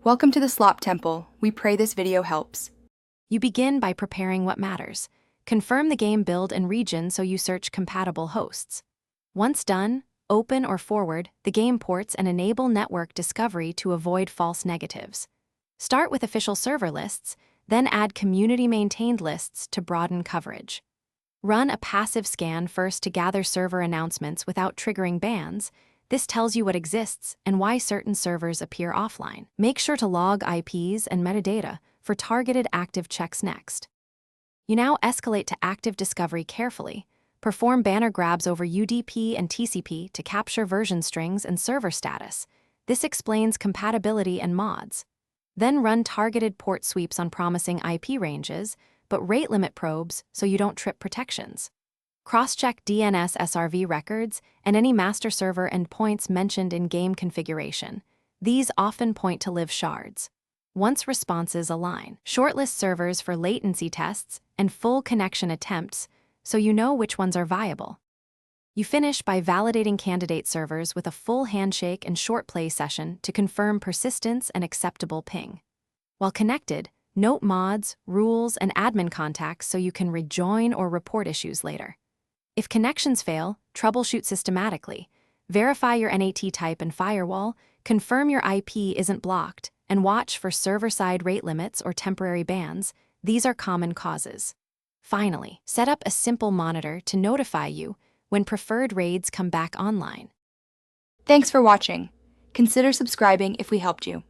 Welcome to the Slop Temple. We pray this video helps. You begin by preparing what matters. Confirm the game build and region so you search compatible hosts. Once done, open or forward the game ports and enable network discovery to avoid false negatives. Start with official server lists, then add community-maintained lists to broaden coverage. Run a passive scan first to gather server announcements without triggering bans. This tells you what exists and why certain servers appear offline. Make sure to log IPs and metadata for targeted active checks next. You now escalate to active discovery carefully. Perform banner grabs over UDP and TCP to capture version strings and server status. This explains compatibility and mods. Then run targeted port sweeps on promising IP ranges, but rate limit probes so you don't trip protections. Cross-check DNS SRV records and any master server endpoints mentioned in game configuration. These often point to live shards. Once responses align, shortlist servers for latency tests and full connection attempts so you know which ones are viable. You finish by validating candidate servers with a full handshake and short play session to confirm persistence and acceptable ping. While connected, note mods, rules, and admin contacts so you can rejoin or report issues later. If connections fail, troubleshoot systematically. Verify your NAT type and firewall, confirm your IP isn't blocked, and watch for server-side rate limits or temporary bans. These are common causes. Finally, set up a simple monitor to notify you when preferred raids come back online. Thanks for watching. Consider subscribing if we helped you.